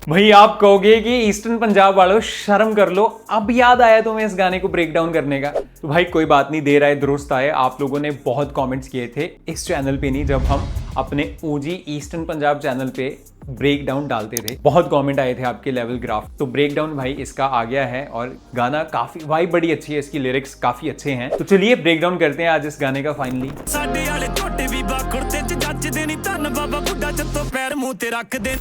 भाई आप कहोगे कि ईस्टर्न पंजाब वालों शर्म कर लो, अब याद आया तुम्हें इस गाने को ब्रेक डाउन करने का। तो भाई कोई बात नहीं, देर आए दुरुस्त आए। आप लोगों ने बहुत कमेंट्स किए थे इस चैनल पे, नहीं जब हम अपने ओजी ईस्टर्न पंजाब चैनल पे ब्रेक डाउन डालते थे, बहुत कमेंट आए थे आपके लेवल ग्राफ। तो ब्रेक डाउन भाई इसका आ गया है और गाना काफी वाइब बड़ी अच्छी है, इसकी लिरिक्स काफी अच्छे हैं। तो चलिए ब्रेक डाउन करते हैं आज इस गाने का फाइनली।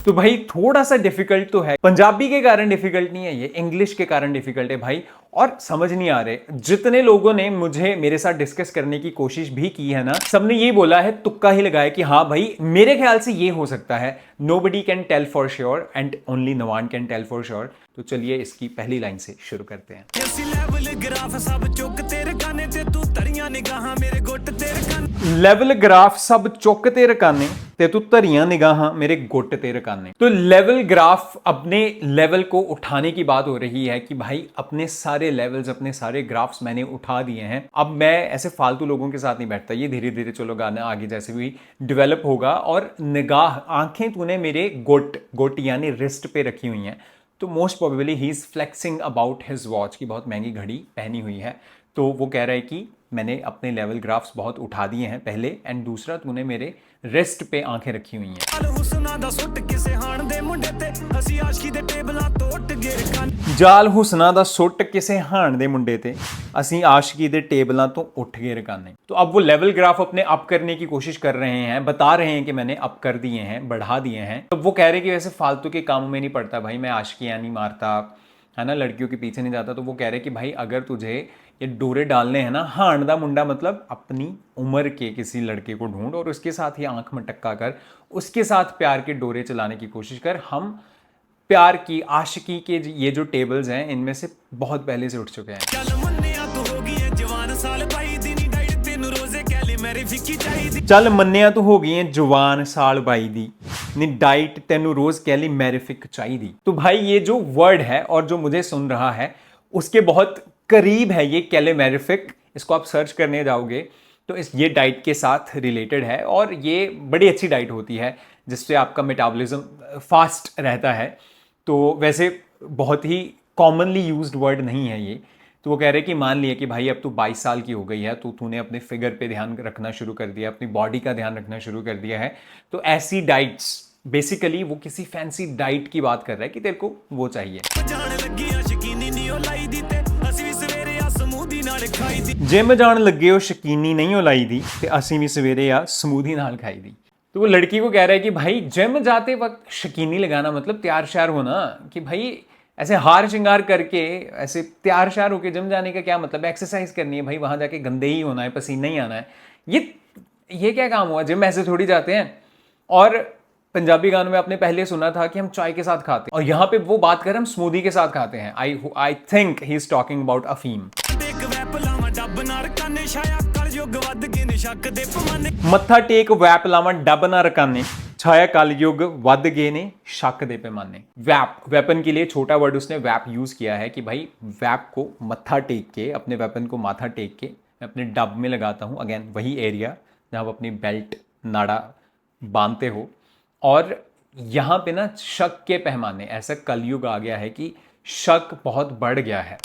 तो भाई थोड़ा सा डिफिकल्ट तो है, पंजाबी के कारण डिफिकल्ट नहीं है ये, इंग्लिश के कारण डिफिकल्ट है भाई, और समझ नहीं आ रहे। जितने लोगों ने मुझे मेरे साथ डिस्कस करने की कोशिश भी की है ना, सबने ये बोला है, तुक्का ही लगाया कि हाँ भाई मेरे ख्याल से ये हो सकता है। Nobody can tell for sure and only नवान कैन टेल फॉर श्योर। तो चलिए इसकी पहली लाइन से शुरू करते हैं। लेवल ग्राफ सब चुक ते रकाने ते तू धरियां निगाहां मेरे गुट ते रकाने। तो लेवल ग्राफ, अपने लेवल को उठाने की बात हो रही है कि भाई अपने सारे लेवल्स, अपने सारे ग्राफ्स मैंने उठा दिए हैं। अब मैं ऐसे फालतू लोगों के साथ नहीं बैठता, ये धीरे धीरे चलो गाना आगे जैसे भी डेवलप होगा। और निगाह, आंखें तूने मेरे गुट यानी रिस्ट पे रखी हुई हैं। तो most probably he is flexing about his watch की बहुत महंगी घड़ी पहनी हुई है। तो वो कह रहा है कि मैंने अपने लेवल ग्राफ्स बहुत उठा दिए हैं पहले, एंड दूसरा तूने मेरे रेस्ट पे आंखें रखी हुई हैं। जाल हुसना दा सुट किसे हाण दे मुंडे ते असी आशिकी दे टेबलां तो उठ गए रकाने। तो अब वो लेवल ग्राफ अपने अप करने की कोशिश कर रहे हैं, बता रहे हैं कि मैंने अप कर दिए हैं, बढ़ा दिए हैं। तो वो कह रहे हैं कि वैसे फालतू के कामों में नहीं पड़ता भाई, मैं आशिकियां नहीं मारता है ना, लड़कियों के पीछे नहीं जाता। तो वो कह रहे हैं कि भाई अगर तुझे ये डोरे डालने हैं ना, हाण दा मुंडा मतलब अपनी उम्र के किसी लड़के को ढूंढ और उसके साथ ही आंख मटक्का कर, उसके साथ प्यार के डोरे चलाने की कोशिश कर। हम प्यार की, आशिकी के ये जो टेबल्स हैं इनमें से बहुत पहले से उठ चुके हैं। चल मन्निया तू हो गई है जवान साल 22 दी नी डाइट तेनू रोज कैली मैरिफिक चाहिदी। तो भाई ये जो वर्ड है और जो मुझे सुन रहा है उसके बहुत करीब है ये कैलेमेरिफिक। इसको आप सर्च करने जाओगे तो ये डाइट के साथ रिलेटेड है और ये बड़ी अच्छी डाइट होती है जिससे आपका मेटाबॉलिज्म फास्ट रहता है। तो वैसे बहुत ही कॉमनली यूज्ड वर्ड नहीं है ये। तो वो कह रहे हैं कि मान लिया कि भाई अब तू 22 साल की हो गई है, तो तूने अपने फिगर पे ध्यान रखना शुरू कर दिया, अपनी बॉडी का ध्यान रखना शुरू कर दिया है। तो ऐसी डाइट्स, बेसिकली वो किसी फैंसी डाइट की बात कर रहा है कि तेरे को वो चाहिए। जिम जान लगे हो शकीनी नहीं हो लाई दी ते असी भी सवेरे या समूदी नाल खाई दी। तो वो लड़की को कह रहा है कि भाई जिम जाते वक्त शकीनी लगाना मतलब तैयार श्यार होना, कि भाई ऐसे हार श्रृंगार करके ऐसे तैयार श्यार होकर जिम जाने का क्या मतलब है। एक्सरसाइज करनी है भाई, वहां जाके गंदे ही होना है, पसीना ही आना है। ये क्या काम हुआ, जिम ऐसे थोड़ी जाते हैं। और पंजाबी गानों में आपने पहले सुना था कि हम चाय के साथ खाते हैं, और यहाँ पे वो बात कर हम स्मूदी के साथ खाते हैं। I think he is talking about अफीम। मत्था टेक वैप लावा डब ना रकाने छाया कल युग वध गए ने शक दे पैमाने। वैप, वेपन के लिए छोटा वर्ड उसने वैप यूज किया है कि भाई वैप को मत्था टेक के, अपने वेपन को माथा टेक के मैं अपने डब में लगाता हूं। अगेन वही एरिया जहां आप अपनी बेल्ट नाड़ा बांधते हो। और यहां पे ना शक के पैमाने, ऐसा कलयुग आ गया है कि शक बहुत बढ़ गया है।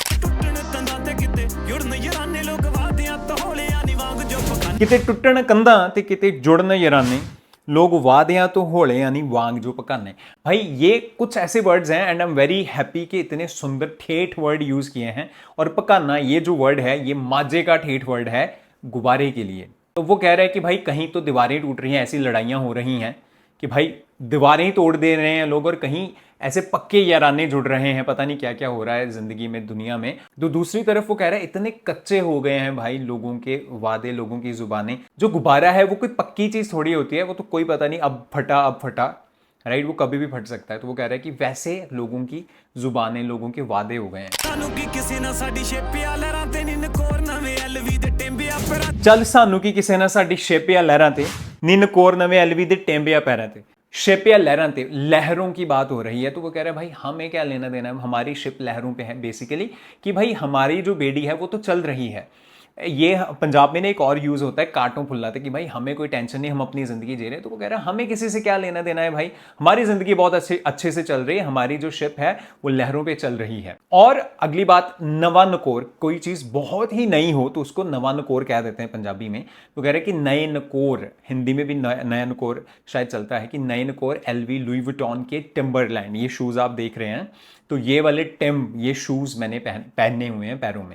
किते टुटण कंधा ते किते जुड़न यराने लोग वादियां तो होले यानी वांग जो पकाने। भाई ये कुछ ऐसे वर्ड्स हैं and I am very happy कि इतने सुंदर ठेठ वर्ड यूज किए हैं। और पकाना ये जो वर्ड है ये माजे का ठेठ वर्ड है गुब्बारे के लिए। तो वो कह रहा है कि भाई कहीं तो दीवारें टूट रही हैं, ऐसी लड़ाइयां हो रही हैं कि भाई दीवारें ही तोड़ दे रहे हैं लोग, और कहीं ऐसे पक्के याराने जुड़ रहे हैं। पता नहीं क्या क्या हो रहा है जिंदगी में, दुनिया में। तो दूसरी तरफ वो कह रहा है इतने कच्चे हो गए हैं भाई लोगों के वादे, लोगों की जुबानें। जो गुब्बारा है वो कोई पक्की चीज थोड़ी होती है, वो तो कोई पता नहीं अब फटा राइट, वो कभी भी फट सकता है। तो वो कह रहा है कि वैसे लोगों की जुबानें, लोगों के वादे हो गए हैं। चल सानू की किसी ना साडी शेपिया लहरां ते निनकोर नवे एलवी दे टेंबिया पैरां ते। शिप या लहरां ते, लहरों की बात हो रही है। तो वो कह रहा है भाई हमें क्या लेना देना है, हमारी शिप लहरों पे है बेसिकली, कि भाई हमारी जो बेड़ी है वो तो चल रही है। ये पंजाब में ना एक और यूज होता है कांटों फुल्लाते, कि भाई हमें कोई टेंशन नहीं, हम अपनी जिंदगी जी रहे हैं। तो वो कह रहा है हमें किसी से क्या लेना देना है भाई, हमारी जिंदगी बहुत अच्छे से चल रही है, हमारी जो शिप है वो लहरों पे चल रही है। और अगली बात, नवा नकोर, कोई चीज बहुत ही नई हो तो उसको नवा नकोर कह देते हैं पंजाबी में। तो कह रहे हैं कि नए नकोर, हिंदी में भी नया नकोर शायद चलता है, कि नए नकोर LV लुई वुइटन के टिम्बरलैंड, ये शूज आप देख रहे हैं, तो ये वाले ये शूज मैंने पहने हुए हैं पैरों में।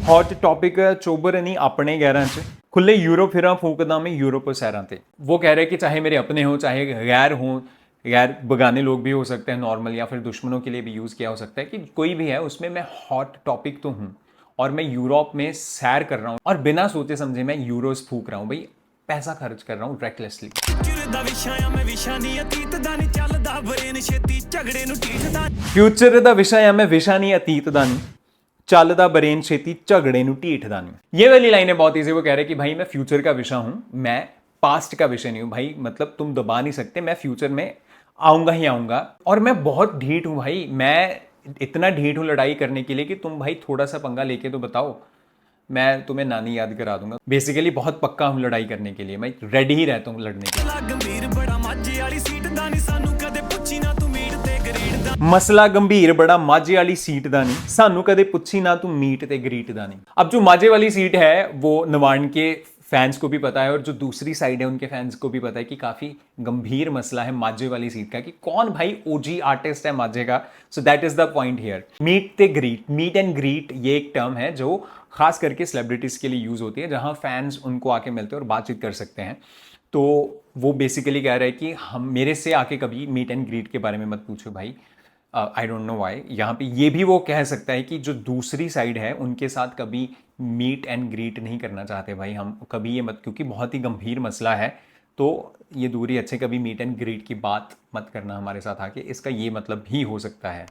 हॉट टॉपिक चोबर नहीं अपने गैरां च खुले यूरोप फिरा फूकदा मैं यूरोप सैरां ते। वो कह रहे हैं कि चाहे मेरे अपने हो चाहे गैर हो, गैर बगाने लोग भी हो सकते हैं नॉर्मल, या फिर दुश्मनों के लिए भी यूज किया हो सकता है, कि कोई भी है उसमें मैं हॉट टॉपिक तो हूं और मैं यूरोप में सैर कर रहा हूं और बिना सोचे समझे मैं यूरोस फूक रहा हूं भाई, पैसा खर्च कर रहा हूं रेकलेसली। फ्यूचर दा विषय है मैं विशा नहीं अतीत दा नहीं, चलदा बरेन छेती झगड़े नूं ढीठ दा नहीं। ये वाली लाइन है बहुत ईजी। वो कह रहे कि भाई मैं फ्यूचर का विषय हूं, मैं पास्ट का विषय नहीं हूं भाई, मतलब तुम दबा नहीं सकते, मैं फ्यूचर में आऊंगा ही आऊंगा। और मैं बहुत ढीठ हूं भाई, मैं इतना ढीठ हूं लड़ाई करने के लिए कि तुम भाई थोड़ा सा पंगा लेके तो बताओ, मैं तुम्हें नानी याद करा दूंगा। बेसिकली बहुत पक्का हूं लड़ाई करने के लिए, मैं रेडी ही रहता हूं लड़ने के लिए। मसला गंभीर बड़ा माझे वाली सीट दा नहीं, सानू कदे पुछी ना तू मीट ते ग्रीट दा नहीं। अब जो माझे वाली सीट है वो नवान के फैंस को भी पता है और जो दूसरी साइड है उनके फैंस को भी पता है कि काफी गंभीर मसला है माझे वाली सीट का, कि कौन भाई OG आर्टिस्ट है माझे का। So that is the point here. Meet ते ग्रीट, मीट एंड ग्रीट, ये एक टर्म है जो खास करके सेलिब्रिटीज के लिए यूज होती है, जहां फैंस उनको आके मिलते हैं और बातचीत कर सकते हैं। तो वो बेसिकली कह रहा है कि हम मेरे से आके कभी मीट एंड ग्रीट के बारे में मत पूछो भाई, आई डोंट नो वाई। यहाँ पे ये भी वो कह सकता है कि जो दूसरी साइड है उनके साथ कभी मीट एंड ग्रीट नहीं करना चाहते भाई, हम कभी ये मत, क्योंकि बहुत ही गंभीर मसला है, तो ये दूरी अच्छे, कभी मीट एंड ग्रीट की बात मत करना हमारे साथ आके, इसका ये मतलब भी हो सकता है।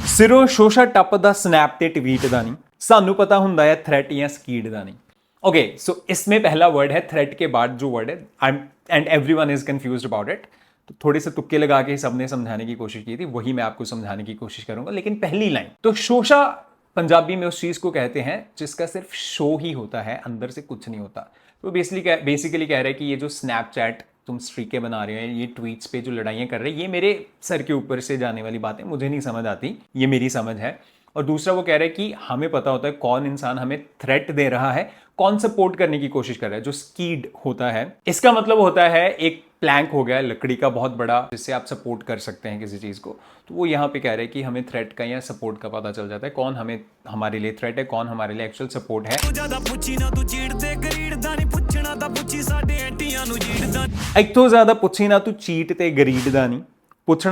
सिरों शोशा टप दा स्नैप ते ट्वीट दा नहीं, सानू पता हुंदा है थ्रेट या स्कीड दा नहीं। ओके, सो इसमें पहला वर्ड है थ्रेट के बाद जो वर्ड है, I and everyone is confused about it. तो थोड़े से तुक्के लगा के सबने समझाने की कोशिश की थी, वही मैं आपको समझाने की कोशिश करूंगा। लेकिन पहली लाइन तो शोशा पंजाबी में उस चीज को कहते हैं जिसका सिर्फ शो ही होता है, अंदर से कुछ नहीं होता। तो बेसिकली कह रहे हैं कि ये जो स्नैपचैट तुम स्ट्रीकें बना रहे हो, ये ट्वीट्स पे जो लड़ाइयाँ कर रहे हैं, ये मेरे सर के ऊपर से जाने वाली बातें मुझे नहीं समझ आती, ये मेरी समझ है। और दूसरा वो कह रहे हैं कि हमें पता होता है कौन इंसान हमें थ्रेट दे रहा है, कौन सपोर्ट करने की कोशिश कर रहा है। जो स्कीड होता है, इसका मतलब होता है एक प्लैंक हो गया लकड़ी का बहुत बड़ा, जिससे आप सपोर्ट कर सकते हैं किसी चीज को। तो वो यहाँ पे कह रहे हैं कि हमें थ्रेट का या सपोर्ट का पता चल जाता है, कौन हमारे लिए थ्रेट है, कौन हमारे लिए एक्चुअल सपोर्ट है। एक तो ज्यादा पुछी ना तू चीट ते गरीड दा नहीं, पुछना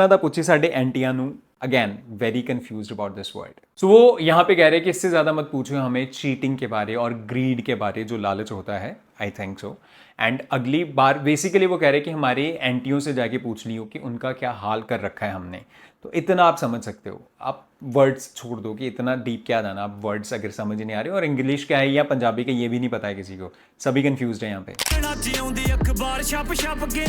था पुछी साडे एंटियां नू। Again very confused about this word. So वो यहाँ पे कह रहे हैं कि इससे ज्यादा मत पूछो हमें चीटिंग के बारे और ग्रीड के बारे, जो लालच होता है, आई थिंक सो। एंड अगली बार बेसिकली वो कह रहे हैं कि हमारे एंटियों से जाके पूछ लियो कि उनका क्या हाल कर रखा है हमने। तो इतना आप समझ सकते हो, आप वर्ड्स छोड़ दो कि इतना डीप क्या जाना, आप वर्ड्स अगर समझ ही नहीं आ रहे, और इंग्लिश क्या है या पंजाबी का ये भी नहीं पता है किसी को, सभी कंफ्यूज्ड है यहाँ पे। बंडलों च आउंदी अखबार छप छप के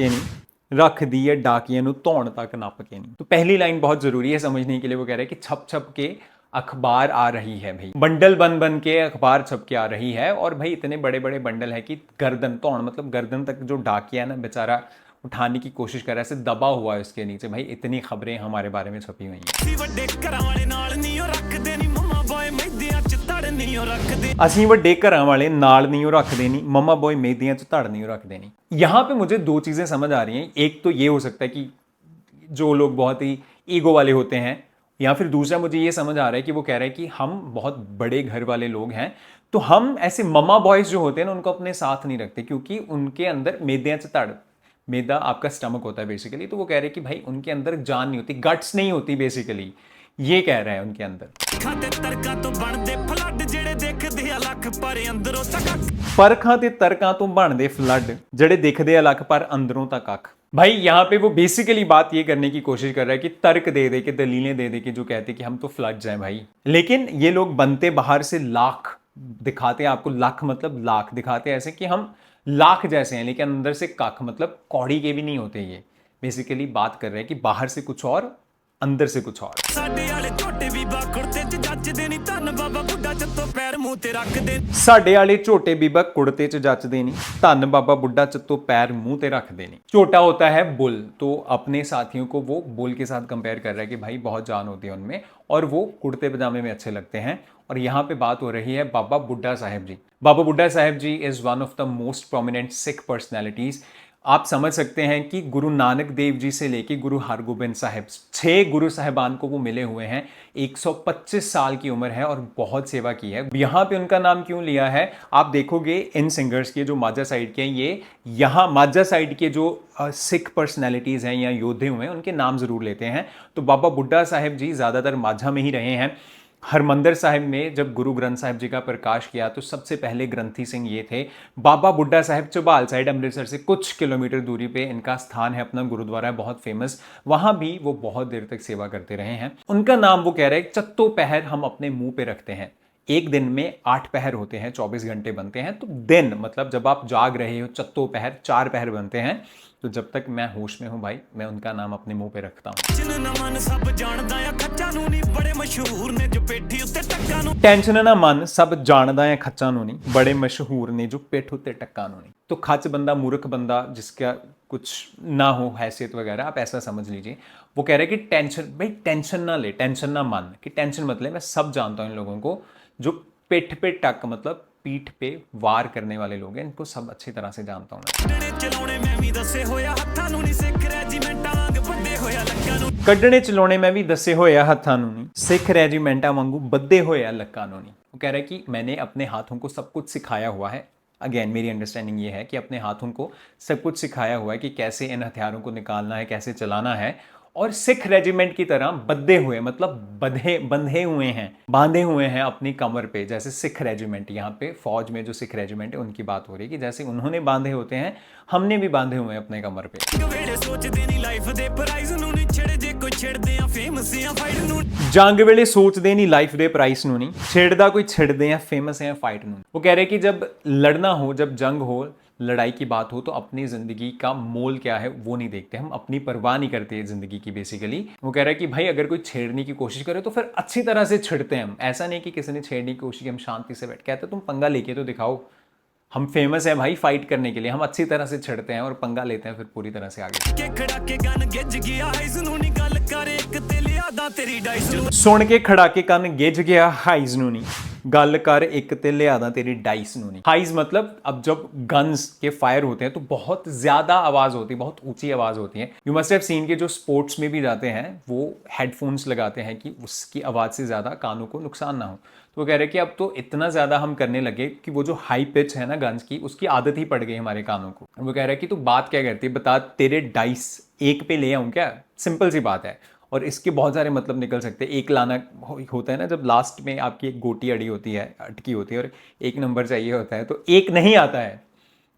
नहीं, रख दी है डाकिया नू धौण तक नप के नहीं। तो पहली लाइन बहुत जरूरी है समझने के लिए। वो कह रहे हैं कि छप छप के अखबार आ रही है भाई, बंडल बन बन के अखबार छप के आ रही है। और भाई इतने बड़े बड़े बंडल है कि गर्दन, धौण मतलब गर्दन तक जो डाकिया है ना बेचारा उठाने की कोशिश कर रहा है, ऐसे दबा हुआ है उसके नीचे। भाई इतनी खबरें हमारे बारे में छपी हुई हैं। असीं वड्डे घरां वाले नाल नहीं रखते नहीं, मम्मा बॉय मेहदियां च धड़ नहीं रखते नहीं। यहाँ पे मुझे दो चीजें समझ आ रही हैं। एक तो ये हो सकता है कि जो लोग बहुत ही ईगो वाले होते हैं, या फिर दूसरा मुझे ये समझ आ रहा है कि वो कह रहे हैं कि हम बहुत बड़े घर वाले लोग हैं, तो हम ऐसे मम्मा बॉयज जो होते हैं ना उनको अपने साथ नहीं रखते, क्योंकि उनके अंदर मेदियां च धड़, मैदा आपका स्टमक होता है बेसिकली। तो वो कह रहे हैं कि भाई उनके अंदर जान नहीं होती, गट्स नहीं होती बेसिकली, ये कह रहा है उनके अंदर। परखां ते तरकां तो बनदे फ्लड जेड़े दिखदे आ लख पर अंदरों तक कख। भाई यहाँ पे वो बेसिकली बात ये करने की कोशिश कर रहा है कि तर्क दे दे के, दलीलें दे दे के, जो कहते कि हम तो फ्लड्स हैं भाई, लेकिन ये लोग बनते बाहर से लाख दिखाते हैं आपको लाख मतलब लाख दिखाते हैं ऐसे कि हम लाख जैसे हैं, लेकिन अंदर से कख मतलब कौड़ी के भी नहीं होते। ये बेसिकली बात कर रहे हैं कि बाहर से कुछ और अंदर से कुछ और। साडे वाले झोटे बीबा कुड़ते च जचदे नी धन बाबा बुड्ढा चत्तो पैर मूंह ते रखदे। साडे वाले झोटे बीबा कुड़ते च जचदे नी धन बाबा बुड्ढा चत्तो पैर मुंह ते रखदे नी। छोटा होता है बुल, तो अपने साथियों को वो बुल के साथ कंपेयर कर रहा है कि भाई बहुत जान होती है उनमें और वो कुर्ते पजामे में अच्छे लगते हैं। और यहाँ पे बात हो रही है बाबा बुड्ढा साहब जी। Baba Buddha Sahib ji is one of the most prominent Sikh personalities. आप समझ सकते हैं कि गुरु नानक देव जी से लेके गुरु हरगोबिंद साहिब 6 गुरु साहिबान को वो मिले हुए हैं। 125 साल की उम्र है और बहुत सेवा की है। यहाँ पे उनका नाम क्यों लिया है आप देखोगे, इन सिंगर्स के जो माझा साइड के हैं, ये यहाँ माझा साइड के जो सिख पर्सनैलिटीज हैं या योद्धे हुए हैं उनके नाम जरूर लेते हैं। तो बाबा बुड्ढा साहिब जी ज्यादातर माझा में ही रहे हैं। हरमंदिर साहिब में जब गुरु ग्रंथ साहिब जी का प्रकाश किया तो सबसे पहले ग्रंथी सिंह ये थे। बाबा बुड्ढा साहिब चौबाल साइड अमृतसर से कुछ किलोमीटर दूरी पे इनका स्थान है, अपना गुरुद्वारा है बहुत फेमस, वहां भी वो बहुत देर तक सेवा करते रहे हैं। उनका नाम वो कह रहे हैं चत्तो पहर हम अपने मुंह पे रखते हैं। एक दिन में 8 पहर होते हैं, 24 घंटे बनते हैं। तो दिन मतलब जब आप जाग रहे हो चत्तो पहर 4 पहर बनते हैं। तो जब तक मैं होश में हूं भाई मैं उनका नाम अपने मुंह पे रखता हूं। टेंशन ना मन सब जानदा है खच्चा नू नहीं बड़े मशहूर ने जो पेठी उत्ते टक्का नू नहीं जो पेठ उत्ते टक्का नू नहीं। तो खच बंदा मूर्ख बंदा जिसका कुछ ना हो हैसियत वगैरह, आप ऐसा समझ लीजिए। वो कह रहे हैं कि टेंशन भाई टेंशन ना ले, टेंशन ना मान, कि टेंशन मत ले, मैं सब जानता हूं इन लोगों को जो पिठ पे टक मतलब पीठ पे वार करने वाले लोग हैं, इनको सब अच्छी तरह से जानता हूं मैं। कड्डने चलाउने मैं भी दसे होया हत्थां नू नहीं सिख रेजिमेंटां वांग बद्धे होया लक्कां नू नहीं। वो कह रहा है कि मैंने अपने हाथों को सब कुछ सिखाया हुआ है। अगेन मेरी अंडरस्टैंडिंग ये है कि अपने हाथों को सब कुछ सिखाया हुआ है कि कैसे इन हथियारों को निकालना है, कैसे चलाना है। और सिख रेजिमेंट की तरह बंधे हुए मतलब बंधे हुए हैं, बांधे हुए हैं अपनी कमर पे, जैसे सिख रेजिमेंट, यहाँ पे फौज में जो सिख रेजिमेंट है उनकी बात हो रही है कि जैसे उन्होंने बांधे होते हैं हमने भी बांधे हुए हैं अपने कमर पे। जंग वेले सोचते नहीं लाइफ दे प्राइस नू नहीं, छेड़दा कोई छेड़दे हैं फेमस है फाइट नू। वो कह रहे कि जब लड़ना हो, जब जंग हो, लड़ाई की बात हो तो अपनी जिंदगी का मोल क्या है वो नहीं देखते, हम अपनी परवाह नहीं करते जिंदगी की बेसिकली। वो कह रहा है कि भाई अगर कोई छेड़ने की कोशिश करे तो फिर अच्छी तरह से छिड़ते हैं हम, ऐसा नहीं कि किसी ने छेड़ने की कोशिश की हम शांति से बैठ कहते तुम पंगा लेके तो दिखाओ, हम फेमस है भाई फाइट करने के लिए, हम अच्छी तरह से छिड़ते हैं और पंगा लेते हैं फिर पूरी तरह से आगे। सुन के खड़ा के कन गिज गया हाइज नू नहीं, गल कर एक ते लियादा तेरी डाइस नू नहीं। हाइज मतलब अब जब गन्स के फायर होते हैं तो बहुत ज्यादा आवाज होती है, बहुत ऊंची आवाज होती है। यू मस्ट हैव सीन के जो स्पोर्ट्स में भी जाते हैं वो हेडफोन्स लगाते हैं कि उसकी आवाज से ज्यादा कानों को नुकसान ना हो। तो वो कह रहे हैं कि अब तो इतना ज्यादा हम करने लगे कि वो जो हाई पिच है ना गन्स की, उसकी आदत ही पड़ गई हमारे कानों को। वो कह रहा है कि तू बात क्या करती है, बता तेरे डाइस एक पे ले आऊं क्या, सिंपल सी बात है। और इसके बहुत सारे मतलब निकल सकते हैं। एक लाना होता है ना जब लास्ट में आपकी एक गोटी अड़ी होती है, अटकी होती है और एक नंबर चाहिए होता है तो एक नहीं आता है,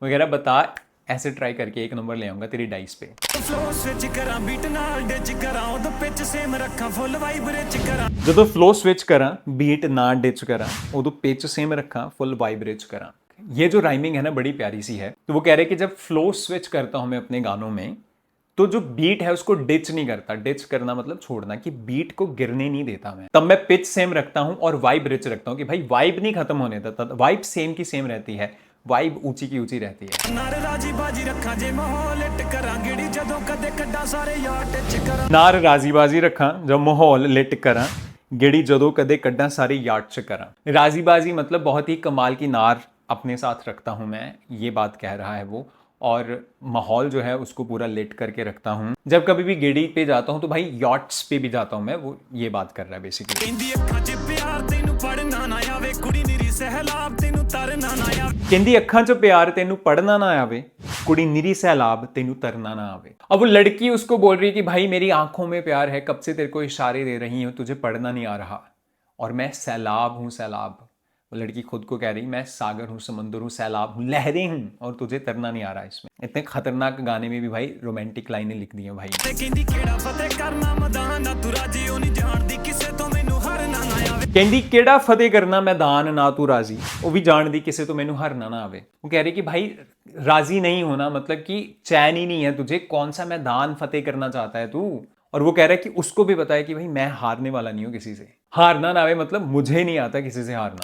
वगैरह बता ऐसे ट्राई करके एक नंबर ले आऊंगा तेरी डाइस पे। जो फ्लो स्विच करा बीट ना डिच करा उदो पिच सेम रखा फुल वाइब्रेट करा। ये जो राइमिंग है ना बड़ी प्यारी सी है। तो वो कह रहे कि जब फ्लो स्विच करता हूं मैं अपने गानों में तो जो बीट है उसको डिच नहीं करता, डिच करना मतलब छोड़ना, कि बीट को गिरने नहीं देता मैं। तब मैं पिच सेम रखता हूं और वाइब रिच रखता हूं कि भाई वाइब नहीं खत्म होने देता, वाइब सेम की सेम रहती है, वाइब ऊंची की ऊंची रहती है। नार राजी बाजी रखा जब माहौल लिट करा गिड़ी जदों कदे कड्डा सारे यार्ड च करा। राजी बाजी मतलब बहुत ही कमाल की नार अपने साथ रखता हूं मैं, ये बात कह रहा है वो। और माहौल जो है उसको पूरा लेट करके रखता हूँ। जब कभी भी गेड़ी पे जाता हूँ तो भाई यॉट्स पे भी जाता हूँ मैं, वो ये बात कर रहा है बेसिकली। कहंदी अखां च प्यार तेनू पढ़ना ना आवे कुड़ी निरी सैलाब तेनू तरना ना आवे। अब वो लड़की उसको बोल रही है कि भाई मेरी आंखों में प्यार है, कब से तेरे को इशारे दे रही हूँ, तुझे पढ़ना नहीं आ रहा और मैं सैलाब हूँ सैलाब। वो लड़की खुद को कह रही मैं सागर हूँ, समंदर हूँ, सैलाब हूँ, लहरें हूँ और तुझे तरना नहीं आ रहा। इसमें इतने खतरनाक गाने में भी भाई रोमांटिक लाइनें लिख दी हैं भाई। ਕਹਿੰਦੀ ਕਿਹੜਾ ਫਤਿਹ ਕਰਨਾ ਮੈਦਾਨ ਨਾ ਤੂੰ ਰਾਜ਼ੀ, ਉਹ ਵੀ ਜਾਣਦੀ ਕਿਸੇ ਤੋਂ ਮੈਨੂੰ हारना ना आवे। वो कह रही कि भाई राजी नहीं होना मतलब कि चैन ही नहीं है तुझे, कौन सा मैदान फतेह करना चाहता है तू। और वो कह रहा है कि उसको भी पता है कि भाई मैं हारने वाला नहीं हूं किसी से, हारना ना आवे मतलब मुझे नहीं आता किसी से हारना।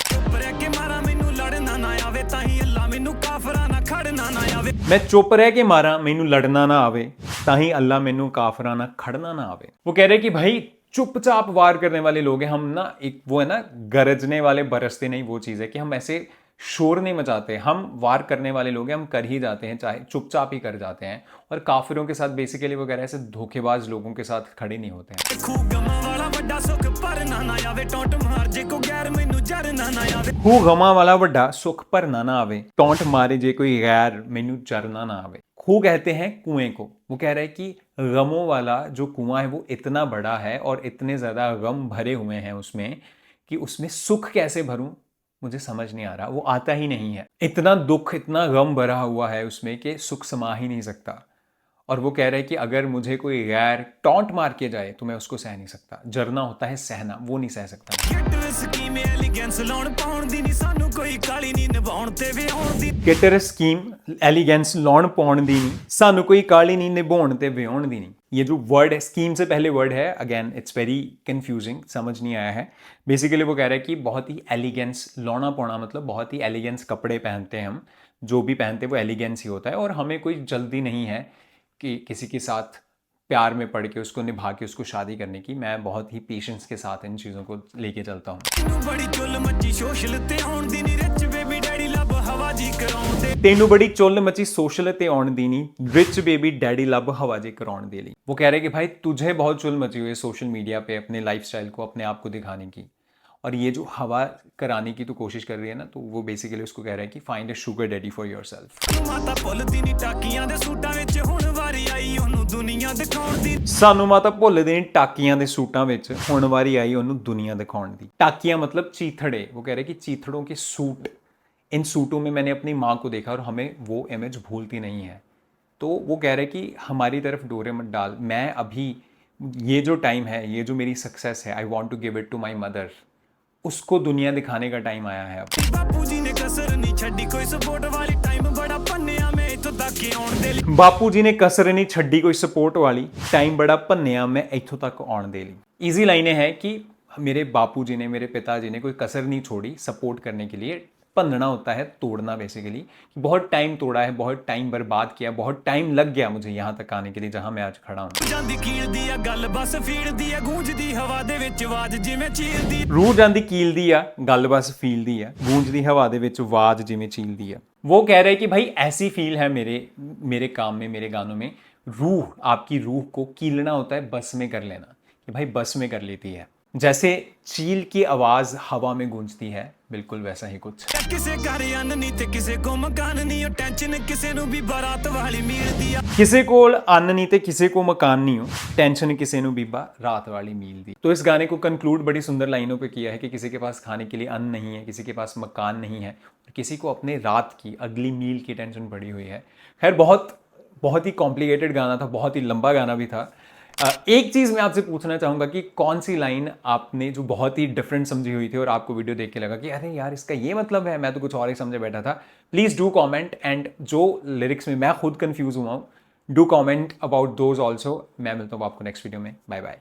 मैं चुप रह के मारा मैनू लड़ना ना आवे, ताही अल्लाह मैनू काफरा ना खड़ना ना आवे। वो कह रहे कि भाई चुपचाप वार करने वाले लोग हैं हम ना, एक वो है ना गरजने वाले बरसते नहीं, वो चीज़ है कि हम ऐसे शोर नहीं मचाते, हम वार करने वाले लोग हैं, हम कर ही जाते हैं, चाहे चुपचाप ही कर जाते हैं। और काफिरों के साथ बेसिकली वो कह रहे हैं ऐसे धोखेबाज लोगों के साथ खड़े नहीं होते हैं। हू गमा वाला वड्डा सुख भरना ना आवे, टोंट मारे जे कोई गैर मैनू चरना ना आवे। खू कहते हैं कुएं को। वो कह रहा है कि गमों वाला जो कुआं है वो इतना बड़ा है और इतने ज्यादा गम भरे हुए हैं उसमें कि उसमें सुख कैसे भरूं मुझे समझ नहीं आ रहा, वो आता ही नहीं है। इतना दुख इतना गम भरा हुआ है उसमें कि सुख समा ही नहीं सकता। और वो कह रहे हैं कि अगर मुझे कोई गैर टॉन्ट मार के जाए तो मैं उसको सह नहीं सकता। जरना होता है सहना, वो नहीं सह सकता। किटर स्कीम एलिगेंस लौण पाउण दी नहीं, सानू कोई काली नहीं निभाउण ते विहाउण दी नहीं। ये जो वर्ड है, स्कीम से पहले वर्ड है, अगेन इट्स वेरी कंफ्यूजिंग, समझ नहीं आया है। बेसिकली वो कह रहा है कि बहुत ही एलिगेंस, लौना पाउणा मतलब बहुत ही एलिगेंस कपड़े पहनते हैं हम, जो भी पहनते हैं वो एलिगेंस ही होता है। और हमें कोई जल्दी नहीं है कि किसी के साथ प्यार में पड़ के उसको निभा के उसको शादी करने की। मैं बहुत ही पेशेंस के साथ इन चीज़ों को लेके चलता हूँ। तेनू बड़ी चुल मची सोशल ते आउण दी नी, रिच बेबी डैडी लब हवा जी कराउण दे लई। वो कह रहे कि भाई तुझे बहुत चुल मची हुई है सोशल मीडिया पे अपने लाइफस्टाइल को, अपने आप को दिखाने की, और ये जो हवा कराने की तो कोशिश कर रही है ना, तो वो बेसिकली उसको कह रहा है कि find a sugar daddy for yourself. सानू माता भुल्लदी नी टाकियां दे सूटां विच, हुण वारी आई ओनू दुनिया दिखाउण दी। टाकियां मतलब चीथड़े। वो कह रहे कि चीथड़ों के सूट, इन सूटों में मैंने अपनी माँ को देखा और हमें वो इमेज भूलती नहीं है। तो वो कह रहे कि हमारी तरफ डोरे मत डाल, मैं अभी ये जो टाइम है, ये जो मेरी सक्सेस है, I want to give it to my mother, उसको दुनिया दिखाने का टाइम आया है अब। बापूजी ने कसर नहीं छड्डी कोई सपोर्ट वाली, टाइम बड़ा भन्निया मैं इथों तक आउण दे लई। बापूजी ने कसर नहीं छड्डी कोई सपोर्ट वाली, टाइम बड़ा भन्निया मैं इथों तक आउण दे लई। इजी लाइनें हैं कि मेरे बापूजी ने, मेरे पिताजी ने कोई कसर नहीं छोड़ी सपोर्ट करने के लिए। भन्नना होता है तोड़ना बेसिकली। बहुत टाइम तोड़ा है, बहुत टाइम बर्बाद किया, बहुत टाइम लग गया मुझे यहाँ तक आने के लिए जहाँ मैं आज खड़ा हूँ। रूह जांदी कील दी आ गल बस फील दी आ, गूंजदी हवा दे विच आवाज जिवें चील दी आ। वो कह रहे कि भाई ऐसी फील है मेरे काम में, मेरे गानों में। रूह, आपकी रूह को कीलना होता है बस में कर लेना, कि भाई बस में कर लेती है। जैसे चील की आवाज हवा में गूंजती है, बिल्कुल वैसा ही कुछ। किसे को मकान नहीं, टेंशन किसे नु भी बारात वाली मील दिया। किसे कोल अन्न नहीं ते किसे को मकान नहीं हो, टेंशन किसे नु भी रात वाली मील दी। तो इस गाने को कंक्लूड बड़ी सुंदर लाइनों पे किया है कि किसी के पास खाने के लिए अन्न नहीं है, किसी के पास मकान नहीं है, और किसी को अपने रात की अगली मील की टेंशन पड़ी हुई है। खैर बहुत ही कॉम्प्लिकेटेड गाना था, बहुत ही लंबा गाना भी था। एक चीज़ मैं आपसे पूछना चाहूँगा कि कौन सी लाइन आपने जो बहुत ही डिफरेंट समझी हुई थी और आपको वीडियो देख के लगा कि अरे यार इसका ये मतलब है, मैं तो कुछ और ही समझे बैठा था। प्लीज़ डू कमेंट, एंड जो लिरिक्स में मैं खुद कंफ्यूज हुआ हूँ, do comment about those also. मैं मिलता हूँ आपको नेक्स्ट वीडियो में। Bye bye.